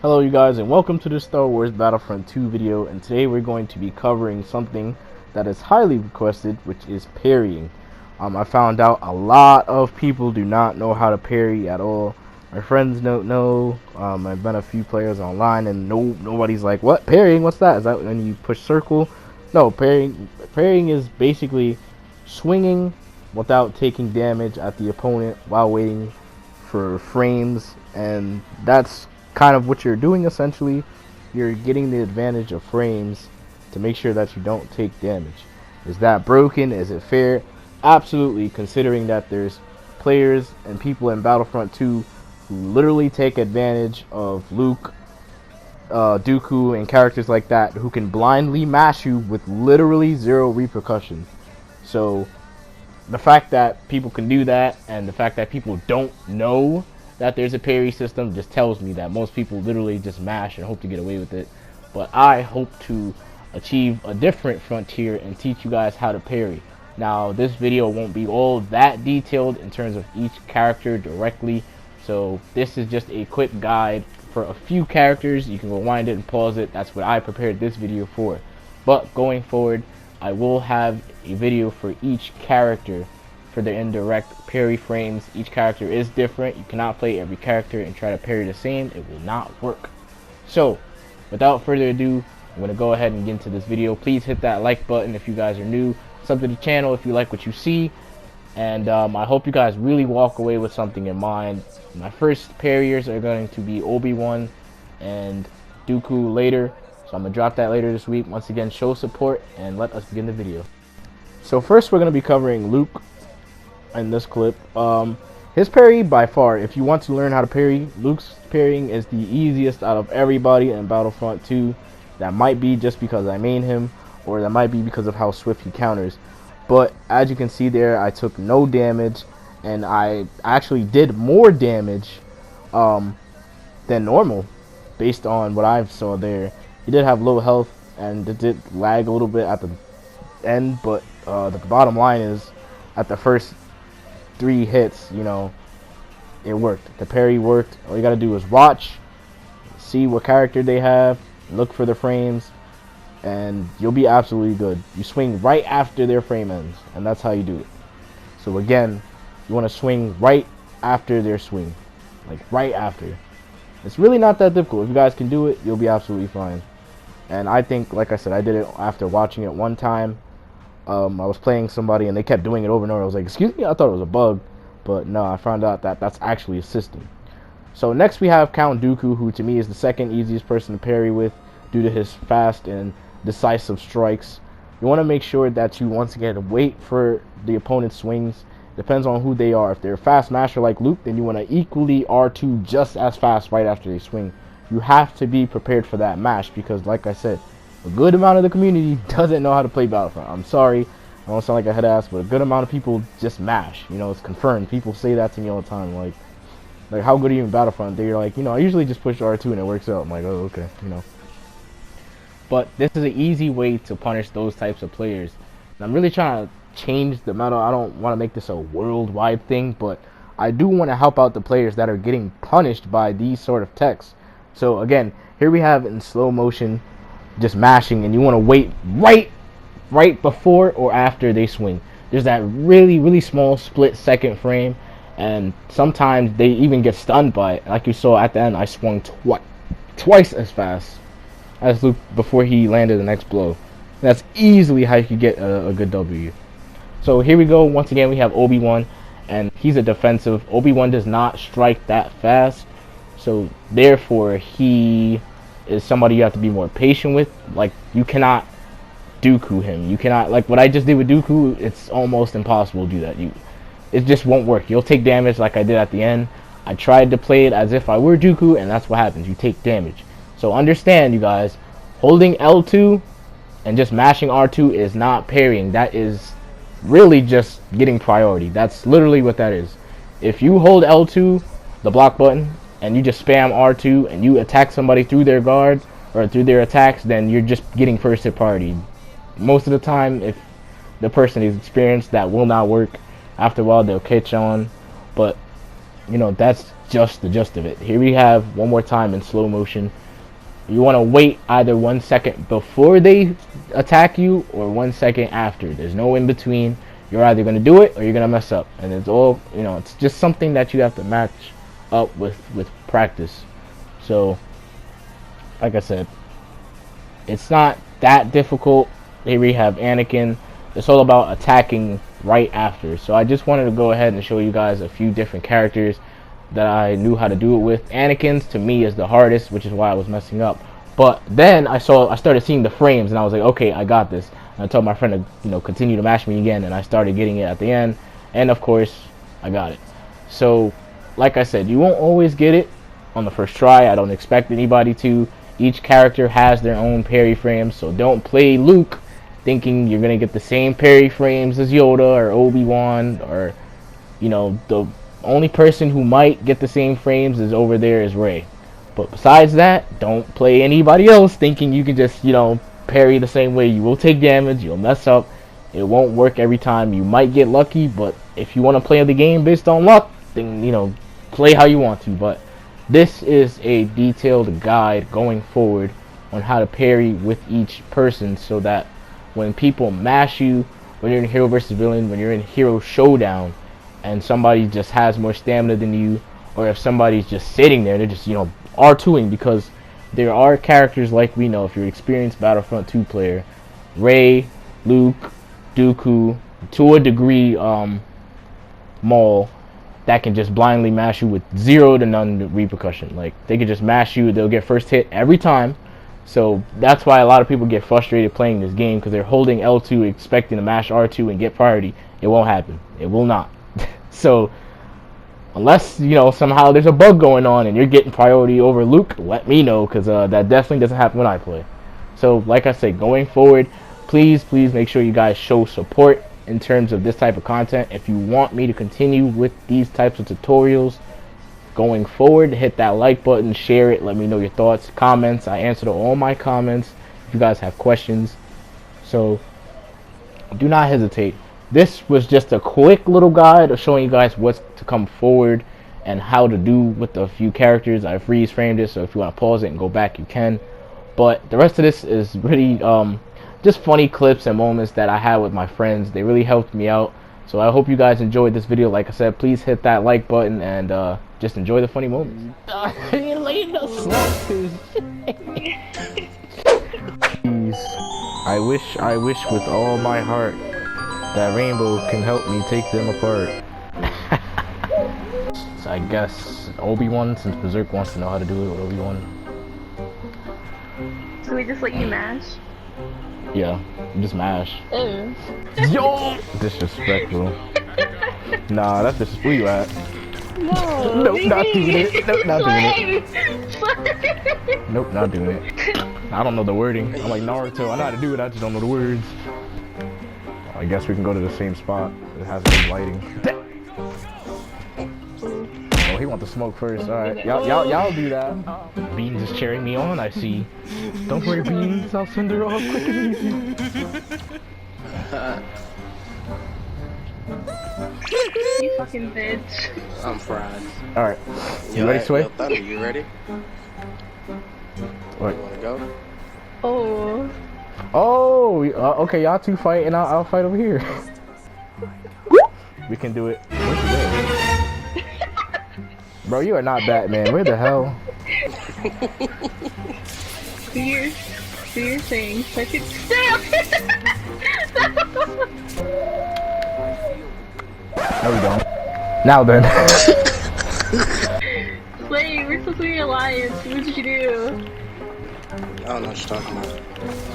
Hello you guys, and welcome to the Star Wars Battlefront 2 video, and today we're going to be covering something that is highly requested, which is parrying. I found out a lot of people do not know how to parry at all. My friends don't know. I've met a few players online and nobody's like, what? Parrying? What's that? Is that when you push circle? No, parrying is basically swinging without taking damage at the opponent while waiting for frames, and that's kind of what you're doing. Essentially, you're getting the advantage of frames to make sure that you don't take damage. Is that broken? Is it fair? Absolutely, considering that there's players and people in Battlefront 2 who literally take advantage of Luke, Dooku, and characters like that who can blindly mash you with literally zero repercussions. So the fact that people can do that and the fact that people don't know that there's a parry system just tells me that most people literally just mash and hope to get away with it. But I hope to achieve a different frontier and teach you guys how to parry. Now, this video won't be all that detailed in terms of each character directly, so this is just a quick guide for a few characters. You can rewind it and pause it. That's what I prepared this video for. But going forward, I will have a video for each character for the indirect parry frames. Each character is different. You cannot play every character and try to parry the same. It will not work. So without further ado, I'm going to go ahead and get into this video. Please hit that like button if you guys are new. Sub to the channel if you like what you see. And I hope you guys really walk away with something in mind. My first parriers are going to be Obi-Wan and Dooku later. So I'm going to drop that later this week. Once again, show support and let us begin the video. So first we're going to be covering Luke in this clip. His parry, by far, if you want to learn how to parry, Luke's parrying is the easiest out of everybody in Battlefront 2. That might be just because I main him, or that might be because of how swift he counters. But as you can see there, I took no damage, and I actually did more damage than normal based on what I saw there. He did have low health and it did lag a little bit at the end, but the bottom line is, at the first 3 hits, you know, it worked. The parry worked. All you gotta do is watch, see what character they have, look for the frames, and you'll be absolutely good. You swing right after their frame ends, and that's how you do it. So again, you want to swing right after their swing, like right after. It's really not that difficult. If you guys can do it, you'll be absolutely fine. And I think, like I said, I did it after watching it one time. I was playing somebody and they kept doing it over and over. I was like, excuse me, I thought it was a bug. But no, I found out that that's actually a system. So next we have Count Dooku, who to me is the second easiest person to parry with due to his fast and decisive strikes. You want to make sure that you once again wait for the opponent's swings. Depends on who they are. If they're a fast masher like Luke, then you want to equally R2 just as fast right after they swing. You have to be prepared for that mash because, like I said, a good amount of the community doesn't know how to play Battlefront. I'm sorry, I don't sound like a head ass, but a good amount of people just mash. You know, it's confirmed. People say that to me all the time. Like how good are you in Battlefront? They're like, you know, I usually just push R2 and it works out. I'm like, oh, okay, you know. But this is an easy way to punish those types of players. And I'm really trying to change the meta. I don't want to make this a worldwide thing, but I do want to help out the players that are getting punished by these sort of techs. So again, here we have in slow motion, just mashing, and you want to wait right before or after they swing. There's that really small split-second frame, and sometimes they even get stunned by it. Like you saw at the end, I swung twice as fast as Luke before he landed the next blow. That's easily how you could get a good W. So here we go. Once again, we have Obi-Wan, and he's a defensive. Obi-Wan does not strike that fast, so therefore he is somebody you have to be more patient with. Like, you cannot Dooku him. You cannot, like what I just did with Dooku, it's almost impossible to do that. It just won't work. You'll take damage like I did at the end. I tried to play it as if I were Dooku, and that's what happens. You take damage. So understand, you guys, holding L2 and just mashing R2 is not parrying. That is really just getting priority. That's literally what that is. If you hold L2, the block button, and you just spam R2 and you attack somebody through their guard or through their attacks, then you're just getting first hit priority. Most of the time, if the person is experienced, that will not work. After a while, they'll catch on. But, you know, that's just the gist of it. Here we have one more time in slow motion. You want to wait either 1 second before they attack you or 1 second after. There's no in between. You're either going to do it or you're going to mess up. And it's all, you know, it's just something that you have to match up with practice. So, like I said, it's not that difficult. Here we have Anakin. It's all about attacking right after. So I just wanted to go ahead and show you guys a few different characters that I knew how to do it with. Anakin's to me is the hardest, which is why I was messing up. But then I started seeing the frames, and I was like, okay, I got this. And I told my friend to, you know, continue to mash me again, and I started getting it at the end, and of course, I got it. So, like I said, you won't always get it on the first try. I don't expect anybody to. Each character has their own parry frames, so don't play Luke thinking you're gonna get the same parry frames as Yoda or Obi-Wan, or, you know, the only person who might get the same frames is over there is Rey. But besides that, don't play anybody else thinking you can just, you know, parry the same way. You will take damage, you'll mess up, it won't work every time. You might get lucky, but if you want to play the game based on luck, then, you know, play how you want to. But this is a detailed guide going forward on how to parry with each person, so that when people mash you, when you're in hero versus villain, when you're in hero showdown, and somebody just has more stamina than you, or if somebody's just sitting there, they're just, you know, R2ing, because there are characters, like we know, if you're an experienced Battlefront 2 player, Rey, Luke, Dooku, to a degree, Maul, that can just blindly mash you with zero to none repercussion. Like, they can just mash you, they'll get first hit every time. So that's why a lot of people get frustrated playing this game, because they're holding L2 expecting to mash R2 and get priority. It won't happen. It will not. So unless, you know, somehow there's a bug going on and you're getting priority over Luke, let me know, because that definitely doesn't happen when I play. So like I said, going forward, please make sure you guys show support in terms of this type of content. If you want me to continue with these types of tutorials going forward, hit that like button, share it, let me know your thoughts, comments. I answer to all my comments if you guys have questions. So do not hesitate. This was just a quick little guide of showing you guys what's to come forward and how to do with a few characters. I freeze framed it, so if you want to pause it and go back, you can. But the rest of this is really just funny clips and moments that I had with my friends. They really helped me out. So I hope you guys enjoyed this video. Like I said, please hit that like button and just enjoy the funny moments. I wish with all my heart that rainbow can help me take them apart. So I guess Obi-Wan, since Berserk wants to know how to do it with Obi-Wan. So we just let you mash? Yeah, just mash. Ew. Yo! Disrespectful. Nah, that's just where you at. No. Nope, not doing it. Nope, not doing it. Nope, not doing it. I don't know the wording. I'm like Naruto. I know how to do it, I just don't know the words. I guess we can go to the same spot. It has good lighting. Oh, he wants to smoke first. Alright, y'all do that. Beans is cheering me on, I see. Don't worry, Beans. I'll send her off quick and easy. You fucking bitch. I'm fried. Alright. You ready, Sway? Thunder, you ready? What? You wanna go? Oh. Oh, okay, y'all two fight and I'll fight over here. We can do it. Where's the way? Bro, you are not Batman. Where the hell? Do your thing. So I can stop. There we go. Now then. Wait, we're supposed to be alliance. What did you do? I don't know what you're talking about.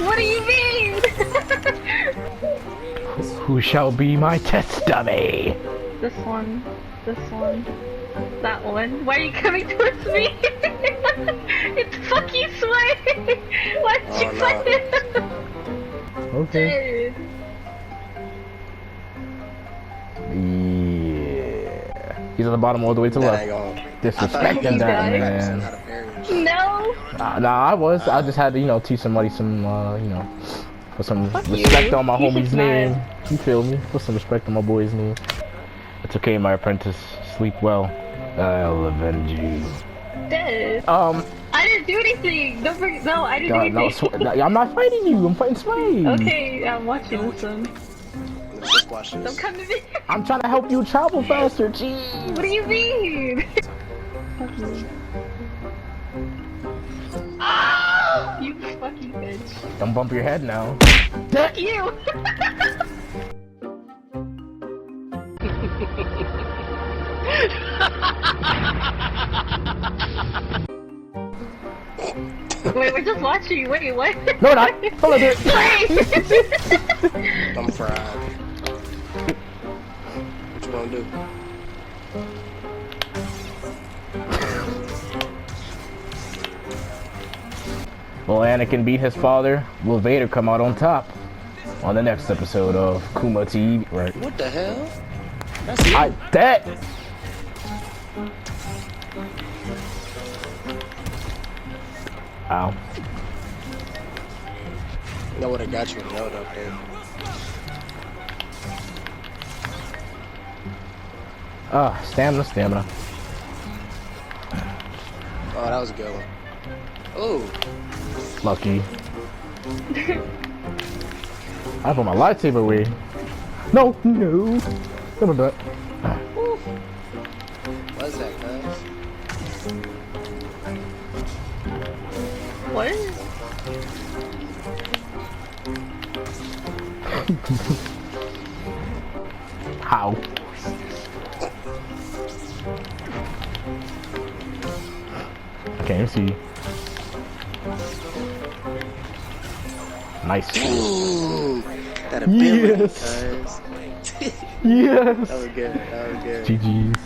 What do you mean? Who shall be my test dummy? This one. This one. That one. Why are you coming towards me? It's fucking Sway! Why did you fight it? Okay. Dude. Yeah. He's at the bottom all the way to the left. Disrespecting that, man. No. Nah, I just had to, you know, teach somebody some, you know, put some respect on my homie's name. You feel me? Put some respect on my boy's name. It's okay, my apprentice. Sleep well. I'll avenge you. Dead. I didn't do anything. Don't bring. No, I didn't do anything. No, I'm not fighting you. I'm fighting Sway. Okay, I'm watching this one. Let's just watch this. Don't come to me. I'm trying to help you travel faster. Jeez. What do you mean? You fucking bitch. Don't bump your head now. Fuck you. Wait, we're just watching. Wait, what? No, not. Hold on, dude. I'm fried. What you gonna do? Will Anakin beat his father? Will Vader come out on top? On the next episode of Kuma TV, right? What the hell? That's you. That. Ow. That would've got you nailed up there. Stamina. Oh, that was a good one. Oh. Lucky. I put my lightsaber away. No. Don't do that. What's that, guys? What? How? I can't see. Nice. Ooh, that ability, Yes. guys. Yes. That was good. That was good. GG's.